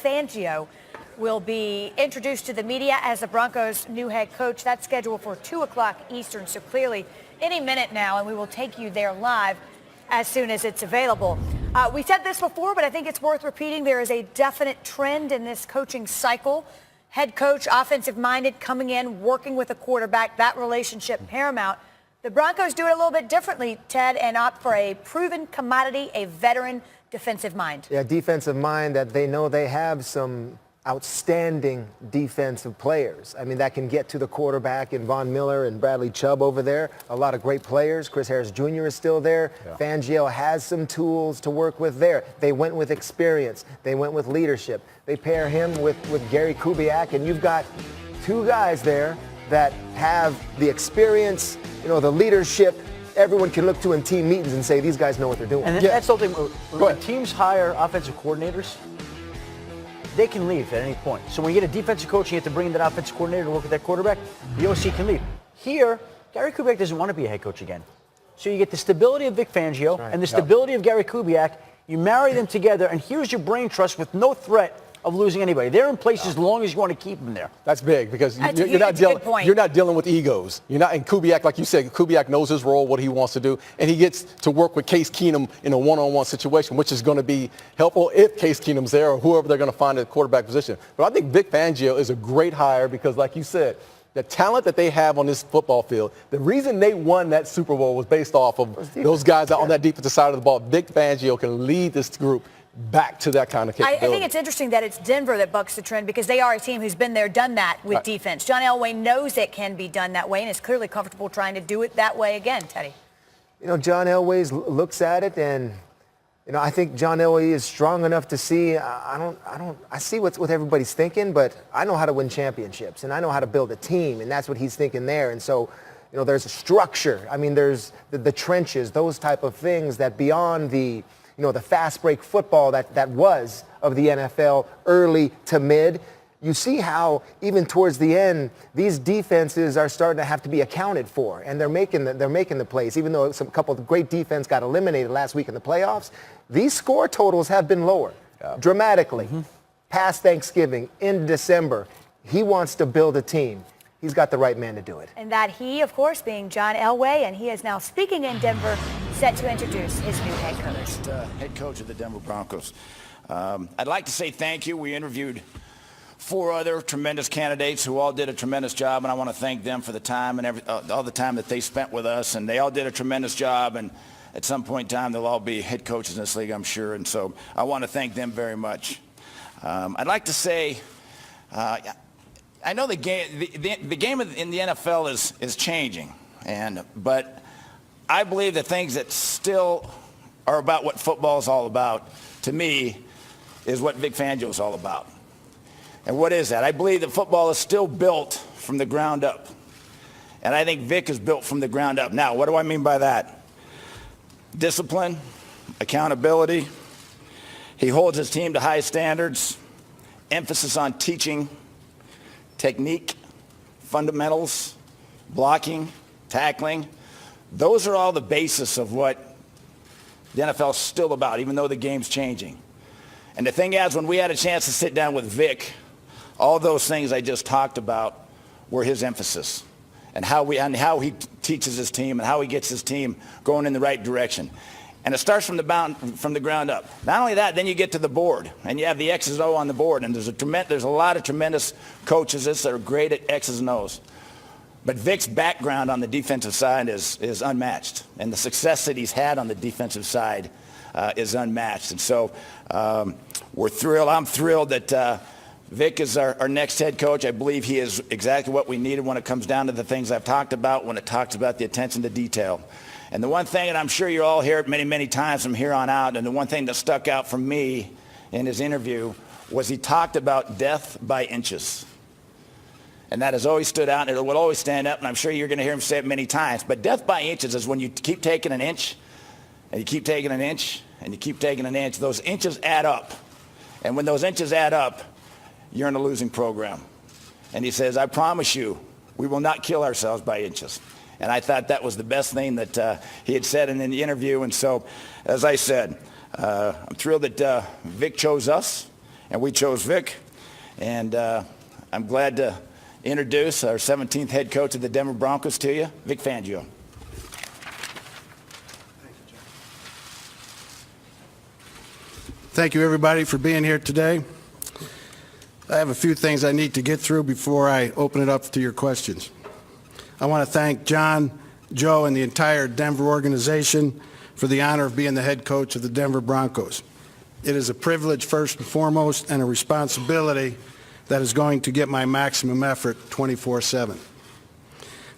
Fangio will be introduced to the media as the Broncos' new head coach. That's scheduled for 2 o'clock Eastern, so clearly any minute now, and we will take you there live as soon as it's available. We said this before, but I think it's worth repeating. There is a definite trend in this coaching cycle. Head coach, offensive-minded, coming in, working with a quarterback, that relationship paramount. The Broncos do it a little bit differently, Ted, and opt for a proven commodity, a veteran defensive mind. Yeah, defensive mind that they know they have some outstanding defensive players. I mean, that can get to the quarterback in Von Miller and Bradley Chubb over there. A lot of great players. Chris Harris Jr. is still there. Yeah. Fangio has some tools to work with there. They went with experience. They went with leadership. They pair him with Gary Kubiak, and you've got two guys there that have the experience, the leadership. Everyone can look to in team meetings and say, these guys know what they're doing. And that's the thing. When teams hire offensive coordinators, they can leave at any point. So when you get a defensive coach, you have to bring in that offensive coordinator to work with that quarterback. The OC can leave. Here, Gary Kubiak doesn't want to be a head coach again. So you get the stability of Vic Fangio and the stability of Gary Kubiak. You marry them together, and here's your brain trust with no threat of losing anybody. They're in place as long as you want to keep them there. That's big because you're not dealing with egos. You're not, and Kubiak, like you said, Kubiak knows his role, what he wants to do, and he gets to work with Case Keenum in a one-on-one situation, which is going to be helpful if Case Keenum's there or whoever they're going to find at the quarterback position. But I think Vic Fangio is a great hire because, like you said, the talent that they have on this football field, the reason they won that Super Bowl was based off of those guys out on that defensive side of the ball. Vic Fangio can lead this group back to that kind of capability. I think it's interesting that it's Denver that bucks the trend because they are a team who's been there, done that with defense. John Elway knows it can be done that way and is clearly comfortable trying to do it that way again, Teddy. John Elway looks at it, and I think John Elway is strong enough to see. I see what everybody's thinking, but I know how to win championships, and I know how to build a team, and that's what he's thinking there. And so, there's a structure. I mean, there's the trenches, those type of things that beyond the the fast break football that was of the NFL early to mid. You see how even towards the end, these defenses are starting to have to be accounted for, and they're making the plays. Even though a couple of great defense got eliminated last week in the playoffs, these score totals have been lower dramatically. Past Thanksgiving, in December, he wants to build a team. He's got the right man to do it. And that he, of course, being John Elway, and he is now speaking in Denver, set to introduce his new head coach. Head coach of the Denver Broncos. I'd like to say thank you. We interviewed 4 other tremendous candidates who all did a tremendous job, and I want to thank them for the time and all the time that they spent with us, and they all did a tremendous job, and at some point in time, they'll all be head coaches in this league, I'm sure, and so I want to thank them very much. I'd like to say, I know the game in the NFL is changing, but I believe the things that still are about what football is all about, to me, is what Vic Fangio is all about. And what is that? I believe that football is still built from the ground up. And I think Vic is built from the ground up. Now, what do I mean by that? Discipline, accountability. He holds his team to high standards, emphasis on teaching, technique, fundamentals, blocking, tackling. Those are all the basis of what the NFL is still about, even though the game's changing. And the thing is, when we had a chance to sit down with Vic, all those things I just talked about were his emphasis, and how he teaches his team and how he gets his team going in the right direction. And it starts from the ground up. Not only that, then you get to the board, and you have the X's and O on the board, and there's a lot of tremendous coaches that are great at X's and O's. But Vic's background on the defensive side is unmatched, and the success that he's had on the defensive side is unmatched. And so we're thrilled. I'm thrilled that Vic is our next head coach. I believe he is exactly what we needed when it comes down to the things I've talked about, when it talks about the attention to detail. And the one thing, and I'm sure you'll all hear it many, many times from here on out, and the one thing that stuck out for me in his interview was he talked about death by inches. And that has always stood out, and it will always stand up, and I'm sure you're going to hear him say it many times. But death by inches is when you keep taking an inch, and you keep taking an inch, and you keep taking an inch. Those inches add up. And when those inches add up, you're in a losing program. And he says, I promise you, we will not kill ourselves by inches. And I thought that was the best thing that he had said in the interview. And so, as I said, I'm thrilled that Vic chose us. and we chose Vic. And I'm glad to introduce our 17th head coach of the Denver Broncos to you, Vic Fangio. Thank you, everybody, for being here today. I have a few things I need to get through before I open it up to your questions. I want to thank John, Joe, and the entire Denver organization for the honor of being the head coach of the Denver Broncos. It is a privilege, first and foremost, and a responsibility that is going to get my maximum effort 24/7.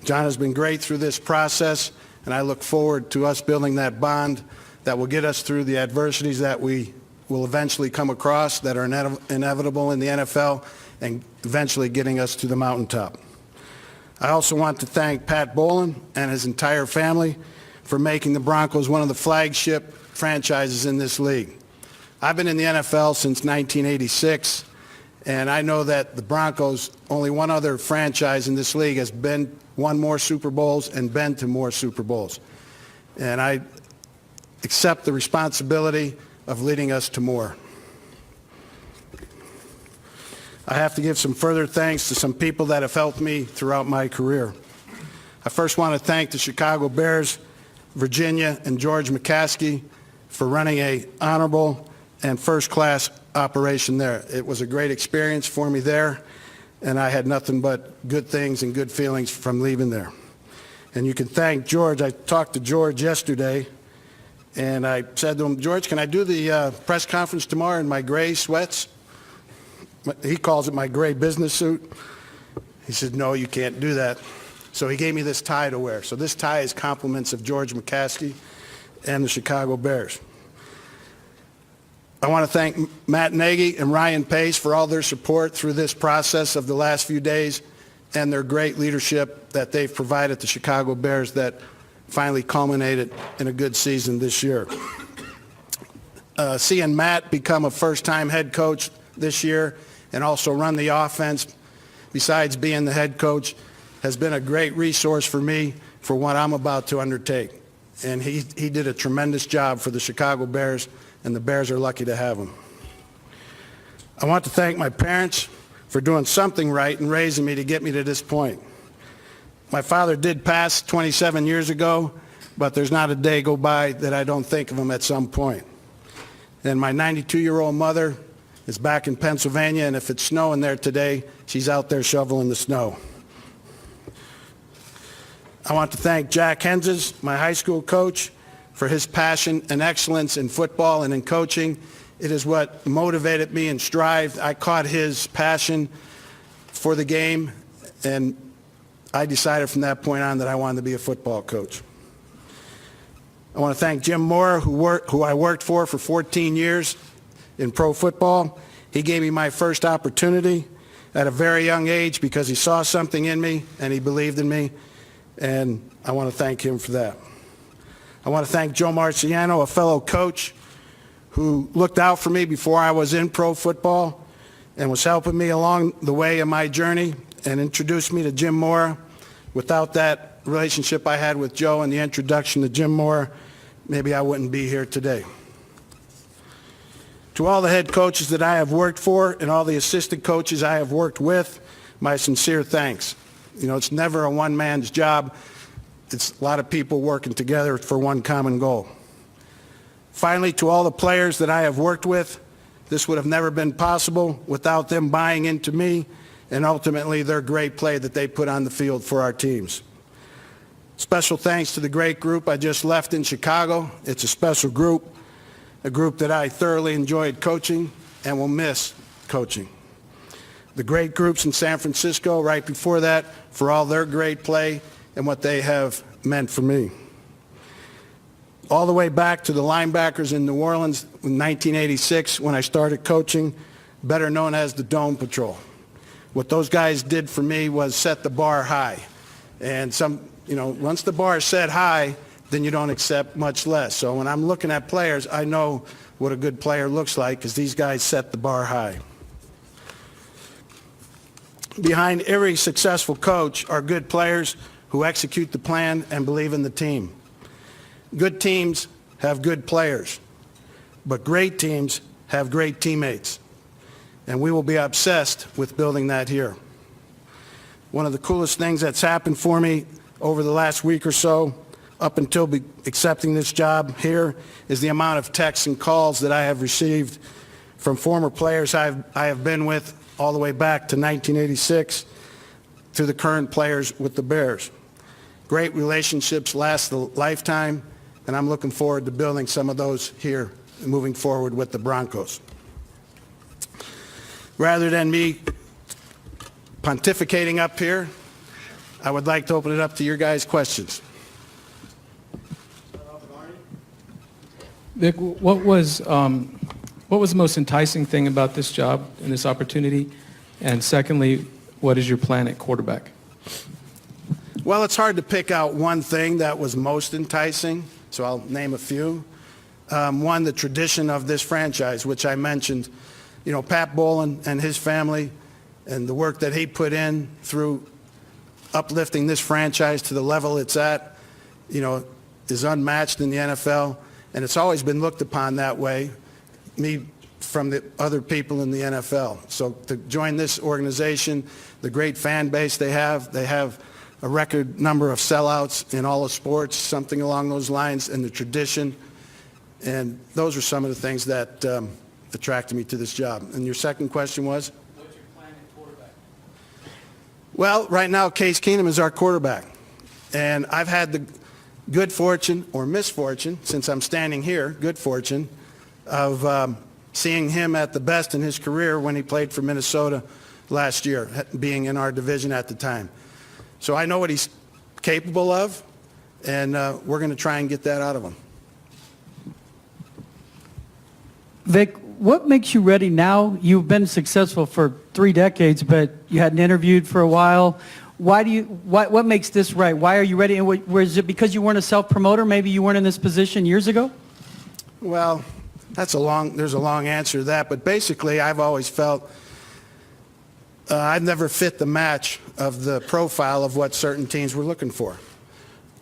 John has been great through this process, and I look forward to us building that bond that will get us through the adversities that we will eventually come across that are inevitable in the NFL and eventually getting us to the mountaintop. I also want to thank Pat Bowlen and his entire family for making the Broncos one of the flagship franchises in this league. I've been in the NFL since 1986, and I know that the Broncos, only one other franchise in this league, has won more Super Bowls and been to more Super Bowls. And I accept the responsibility of leading us to more. I have to give some further thanks to some people that have helped me throughout my career. I first want to thank the Chicago Bears, Virginia, and George McCaskey for running an honorable and first-class operation there. It was a great experience for me there, and I had nothing but good things and good feelings from leaving there. And you can thank George. I talked to George yesterday, and I said to him, George, can I do the press conference tomorrow in my gray sweats? He calls it my gray business suit. He said, no, you can't do that. So he gave me this tie to wear. So this tie is compliments of George McCaskey and the Chicago Bears. I want to thank Matt Nagy and Ryan Pace for all their support through this process of the last few days and their great leadership that they've provided the Chicago Bears that finally culminated in a good season this year. Seeing Matt become a first-time head coach this year and also run the offense besides being the head coach has been a great resource for me for what I'm about to undertake. And he did a tremendous job for the Chicago Bears, and the Bears are lucky to have him. I want to thank my parents for doing something right and raising me to get me to this point. My father did pass 27 years ago, but there's not a day go by that I don't think of him at some point. And my 92-year-old mother is back in Pennsylvania, and if it's snowing there today, she's out there shoveling the snow. I want to thank Jack Henses, my high school coach, for his passion and excellence in football and in coaching. It is what motivated me and strived. I caught his passion for the game, and I decided from that point on that I wanted to be a football coach. I want to thank Jim Mora, who I worked for 14 years in pro football. He gave me my first opportunity at a very young age because he saw something in me and he believed in me, and I want to thank him for that. I want to thank Joe Marciano, a fellow coach who looked out for me before I was in pro football and was helping me along the way in my journey and introduced me to Jim Mora. Without that relationship I had with Joe and the introduction to Jim Mora, maybe I wouldn't be here today. To all the head coaches that I have worked for and all the assistant coaches I have worked with, my sincere thanks. You know, it's never a one-man's job. It's a lot of people working together for one common goal. Finally, to all the players that I have worked with, this would have never been possible without them buying into me and ultimately their great play that they put on the field for our teams. Special thanks to the great group I just left in Chicago. It's a special group, a group that I thoroughly enjoyed coaching and will miss coaching. The great groups in San Francisco right before that for all their great play and what they have meant for me. All the way back to the linebackers in New Orleans in 1986 when I started coaching, better known as the Dome Patrol. What those guys did for me was set the bar high. And once the bar is set high, then you don't accept much less. So when I'm looking at players, I know what a good player looks like because these guys set the bar high. Behind every successful coach are good players who execute the plan and believe in the team. Good teams have good players, but great teams have great teammates. and we will be obsessed with building that here. One of the coolest things that's happened for me over the last week or so, up until accepting this job here, is the amount of texts and calls that I have received from former players I have been with all the way back to 1986 to the current players with the Bears. Great relationships last a lifetime, and I'm looking forward to building some of those here moving forward with the Broncos. Rather than me pontificating up here, I would like to open it up to your guys' questions. Vic, what was the most enticing thing about this job and this opportunity? And secondly, what is your plan at quarterback? Well, it's hard to pick out one thing that was most enticing, so I'll name a few. One, the tradition of this franchise, which I mentioned. You know, Pat Bowlen and his family and the work that he put in through uplifting this franchise to the level it's at, you know, is unmatched in the NFL. And it's always been looked upon that way, me from the other people in the NFL. So to join this organization, the great fan base they have a record number of sellouts in all of sports, something along those lines, and the tradition. And those are some of the things that attracted me to this job. And your second question was? What's your plan at quarterback? Well, right now, Case Keenum is our quarterback. And I've had the good fortune or misfortune, since I'm standing here, good fortune, of seeing him at the best in his career when he played for Minnesota last year, being in our division at the time. So I know what he's capable of, and we're going to try and get that out of him. Vic, what makes you ready now? You've been successful for 3 decades, but you hadn't interviewed for a while. What makes this right? Why are you ready? And was it because you weren't a self-promoter? Maybe you weren't in this position years ago? Well, there's a long answer to that, but basically I've always felt I've never fit the match of the profile of what certain teams were looking for.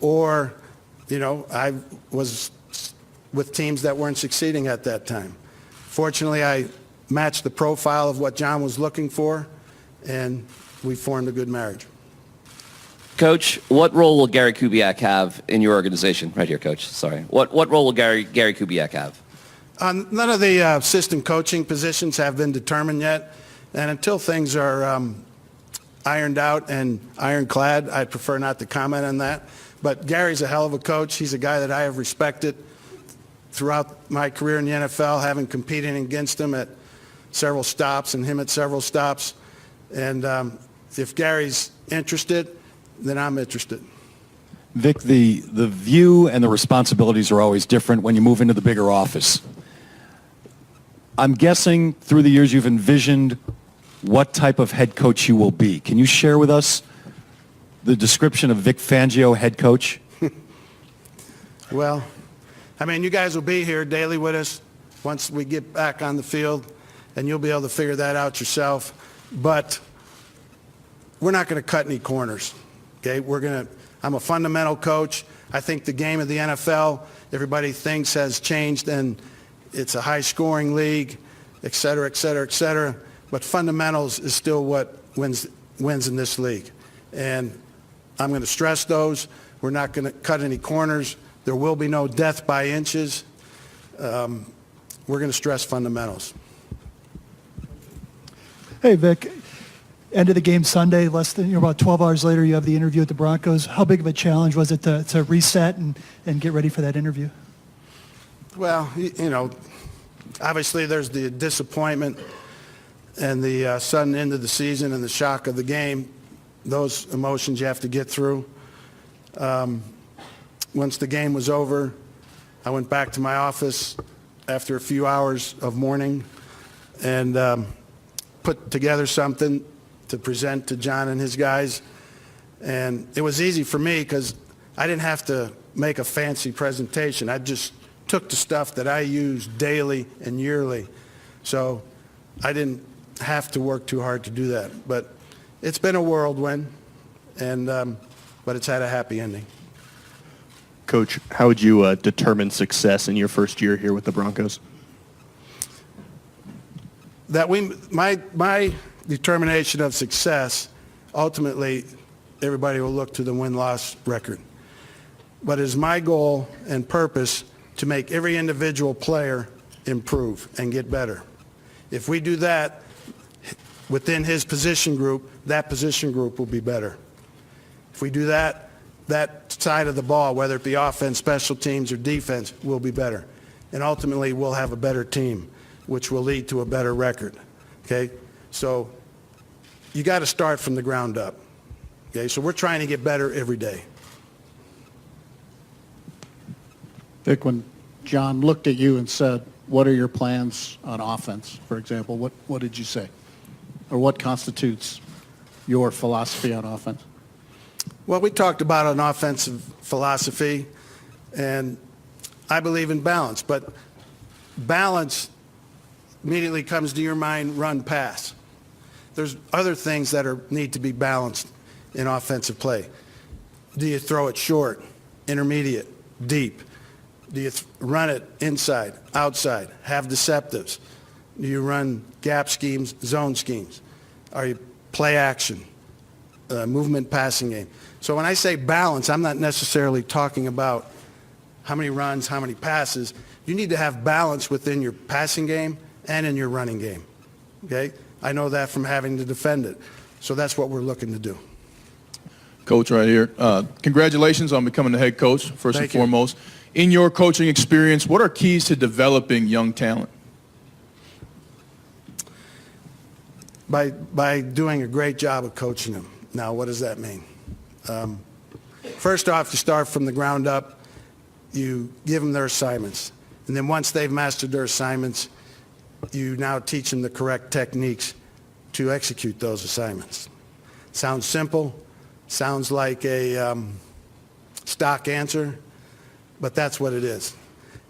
Or, you know, I was with teams that weren't succeeding at that time. Fortunately, I matched the profile of what John was looking for, and we formed a good marriage. Coach, what role will Gary Kubiak have in your organization? Right here, Coach. Sorry. What role will Gary Kubiak have? None of the assistant coaching positions have been determined yet, and until things are ironed out and ironclad, I'd prefer not to comment on that. But Gary's a hell of a coach. He's a guy that I have respected throughout my career in the NFL, having competed against him at several stops and him at several stops. And if Gary's interested, then I'm interested. Vic, the view and the responsibilities are always different when you move into the bigger office. I'm guessing through the years you've envisioned what type of head coach you will be. Can you share with us the description of Vic Fangio, head coach? Well, I mean, you guys will be here daily with us once we get back on the field, and you'll be able to figure that out yourself. But we're not going to cut any corners. Okay, I'm a fundamental coach. I think the game of the NFL, everybody thinks has changed, and it's a high-scoring league, et cetera, et cetera, et cetera. But fundamentals is still what wins in this league. And I'm going to stress those. We're not going to cut any corners. There will be no death by inches. We're going to stress fundamentals. Hey, Vic. End of the game Sunday, about 12 hours later, you have the interview with the Broncos. How big of a challenge was it to reset and get ready for that interview? Well, you know, obviously there's the disappointment and the sudden end of the season and the shock of the game. Those emotions you have to get through. Once the game was over, I went back to my office after a few hours of mourning and put together something to present to John and his guys. And it was easy for me because I didn't have to make a fancy presentation. I just took the stuff that I use daily and yearly. So I didn't have to work too hard to do that. But it's been a whirlwind, but it's had a happy ending. Coach, how would you determine success in your first year here with the Broncos? my determination of success, ultimately, everybody will look to the win-loss record. But it's my goal and purpose to make every individual player improve and get better. If we do that within his position group, that position group will be better. If we do that, that side of the ball, whether it be offense, special teams, or defense, will be better. And ultimately, we'll have a better team, which will lead to a better record. Okay? So you got to start from the ground up. Okay? So we're trying to get better every day. Vic, when John looked at you and said, what are your plans on offense, for example, what did you say? Or what constitutes your philosophy on offense? Well, we talked about an offensive philosophy, and I believe in balance. But balance immediately comes to your mind, run, pass. There's other things that need to be balanced in offensive play. Do you throw it short, intermediate, deep? Do you run it inside, outside, have deceptives? Do you run gap schemes, zone schemes? Are you play action, movement passing game? So when I say balance, I'm not necessarily talking about how many runs, how many passes. You need to have balance within your passing game and in your running game. Okay? I know that from having to defend it. So that's what we're looking to do. Coach, right here. Congratulations on becoming the head coach, first and foremost. In your coaching experience, what are keys to developing young talent? By doing a great job of coaching them. Now, what does that mean? First off, you start from the ground up. You give them their assignments. And then once they've mastered their assignments, you now teach them the correct techniques to execute those assignments. Sounds simple. Sounds like a stock answer. But that's what it is.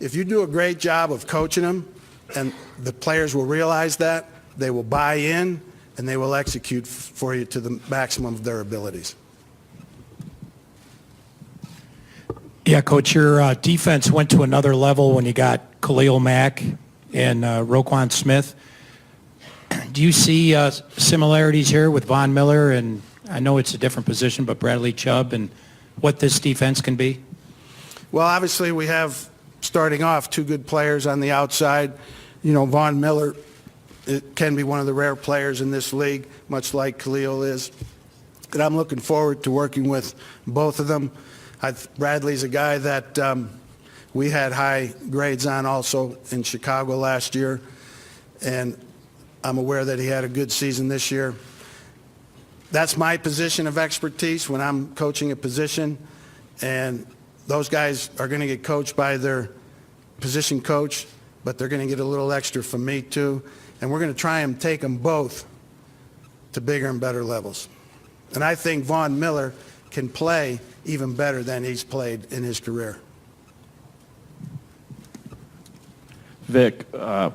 If you do a great job of coaching them, and the players will realize that, they will buy in, and they will execute for you to the maximum of their abilities. Yeah, Coach, your defense went to another level when you got Khalil Mack and Roquan Smith. Do you see similarities here with Von Miller, and I know it's a different position, but Bradley Chubb, and what this defense can be? Well, obviously we have, starting off, two good players on the outside. You know, Von Miller can be one of the rare players in this league, much like Khalil is. And I'm looking forward to working with both of them. Bradley's a guy that we had high grades on also in Chicago last year, and I'm aware that he had a good season this year. That's my position of expertise when I'm coaching a position, and those guys are going to get coached by their position coach, but they're going to get a little extra from me too, and we're going to try and take them both to bigger and better levels. And I think Von Miller can play even better than he's played in his career. Vic,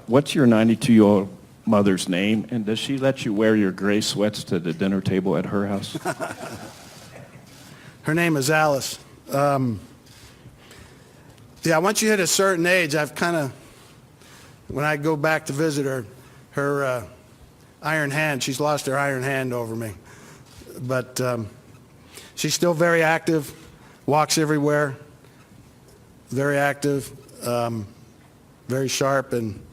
what's your 92-year-old mother's name, and does she let you wear your gray sweats to the dinner table at her house? Her name is Alice. Yeah, once you hit a certain age, I've kind of, when I go back to visit her, her iron hand, she's lost her iron hand over me. But she's still very active, walks everywhere, very active, very sharp, and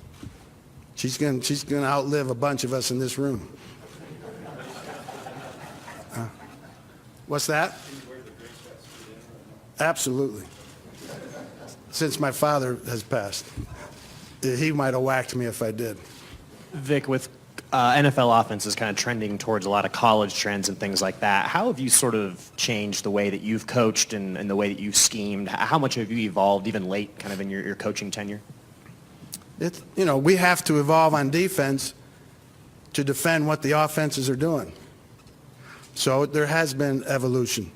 she's going to outlive a bunch of us in this room. What's that? Absolutely. Since my father has passed. He might have whacked me if I did. Vic, with NFL offense is kind of trending towards a lot of college trends and things like that. How have you sort of changed the way that you've coached and the way that you've schemed? How much have you evolved even late kind of in your coaching tenure? You know, we have to evolve on defense to defend what the offenses are doing. So there has been evolution.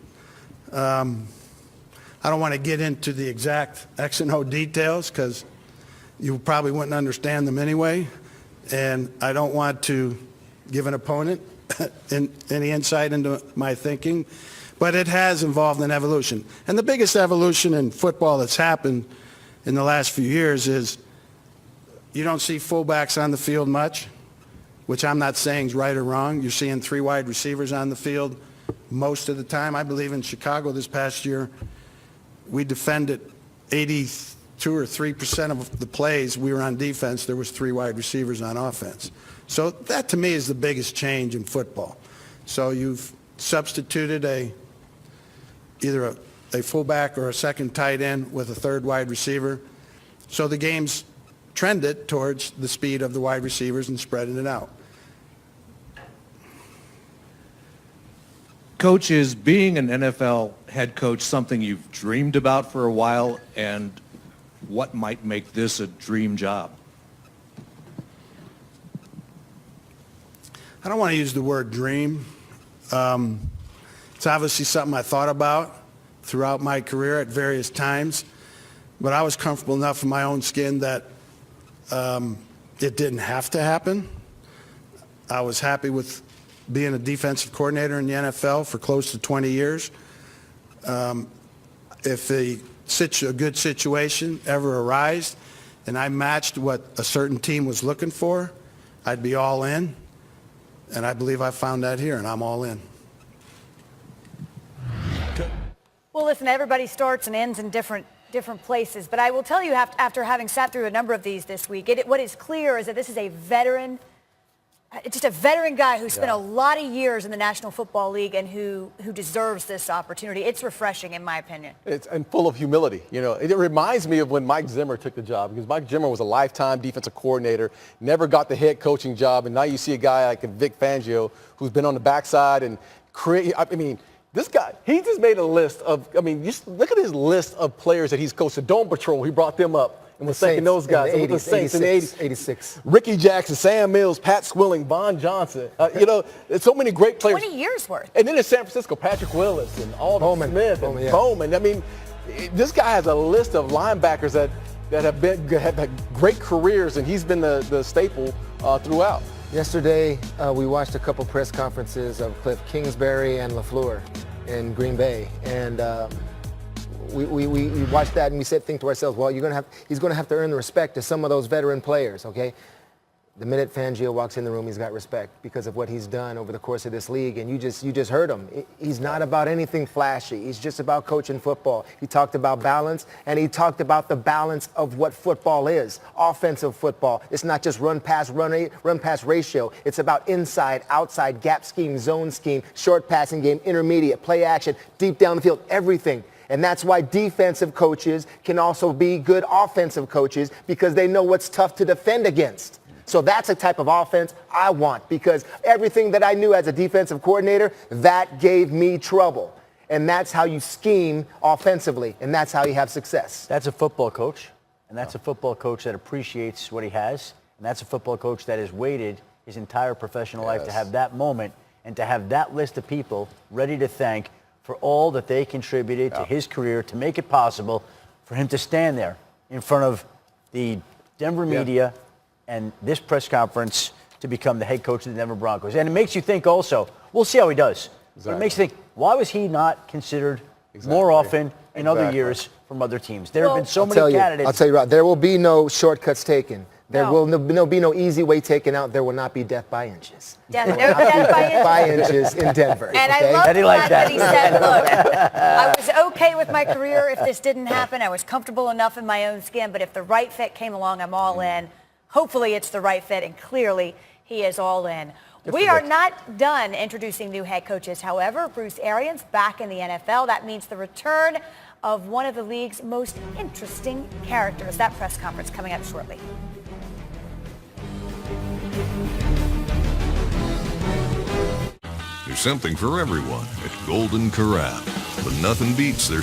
I don't want to get into the exact X and O details because you probably wouldn't understand them anyway. And I don't want to give an opponent any insight into my thinking. But it has involved an evolution. And the biggest evolution in football that's happened in the last few years is you don't see fullbacks on the field much. which I'm not saying is right or wrong. You're seeing 3 wide receivers on the field most of the time. I believe in Chicago this past year, we defended 82 or 3% of the plays we were on defense. There was 3 wide receivers on offense. So that to me is the biggest change in football. So you've substituted either a fullback or a second tight end with a 3rd wide receiver. So the game's trended towards the speed of the wide receivers and spreading it out. Coach, is being an NFL head coach something you've dreamed about for a while, and what might make this a dream job? I don't want to use the word dream. It's obviously something I thought about throughout my career at various times, but I was comfortable enough in my own skin that it didn't have to happen. I was happy with being a defensive coordinator in the NFL for close to 20 years. If a good situation ever arose and I matched what a certain team was looking for, I'd be all in. And I believe I found that here, and I'm all in. Well, listen, everybody starts and ends in different places. But I will tell you, after having sat through a number of these this week, what is clear is that this is a veteran, just a veteran guy who spent a lot of years in the National Football League and who deserves this opportunity. It's refreshing, in my opinion. And full of humility. You know, it reminds me of when Mike Zimmer took the job, because Mike Zimmer was a lifetime defensive coordinator, never got the head coaching job, and now you see a guy like Vic Fangio who's been on the backside and this guy, he just made a list of, just look at his list of players that he's coached. The Dome Patrol, he brought them up and was thanking those guys. In the 80s, the Saints in the 80s. 86. Ricky Jackson, Sam Mills, Pat Swilling, Von Johnson. There's so many great players. 20 years worth. And then in San Francisco, Patrick Willis and Alden Smith and Bowman. This guy has a list of linebackers that have had great careers, and he's been the staple throughout. Yesterday, we watched a couple press conferences of Cliff Kingsbury and LaFleur in Green Bay, and we watched that and we think to ourselves, well, he's going to have to earn the respect of some of those veteran players, okay? The minute Fangio walks in the room, he's got respect because of what he's done over the course of this league, and you just heard him. He's not about anything flashy. He's just about coaching football. He talked about balance, and he talked about the balance of what football is, offensive football. It's not just run-pass ratio. It's about inside, outside, gap scheme, zone scheme, short passing game, intermediate, play action, deep down the field, everything. And that's why defensive coaches can also be good offensive coaches, because they know what's tough to defend against. So that's a type of offense I want, because everything that I knew as a defensive coordinator, that gave me trouble. And that's how you scheme offensively, and that's how you have success. That's a football coach, and that's a football coach that appreciates what he has, and that's a football coach that has waited his entire professional life to have that moment and to have that list of people ready to thank for all that they contributed to his career to make it possible for him to stand there in front of the Denver media and this press conference to become the head coach of the Denver Broncos. And it makes you think also, we'll see how he does. But it makes you think, why was he not considered more often in other years from other teams? There have been so many candidates. I'll tell you, Rob, there will be no shortcuts taken. There will be no easy way taken out. There will not be death by inches. No death by inches in Denver. And I love the fact that he said, look, I was okay with my career if this didn't happen. I was comfortable enough in my own skin, but if the right fit came along, I'm all in. Hopefully it's the right fit, and clearly he is all in. We are not done introducing new head coaches. However, Bruce Arians back in the NFL. That means the return of one of the league's most interesting characters. That press conference coming up shortly. There's something for everyone at Golden Corral, but nothing beats their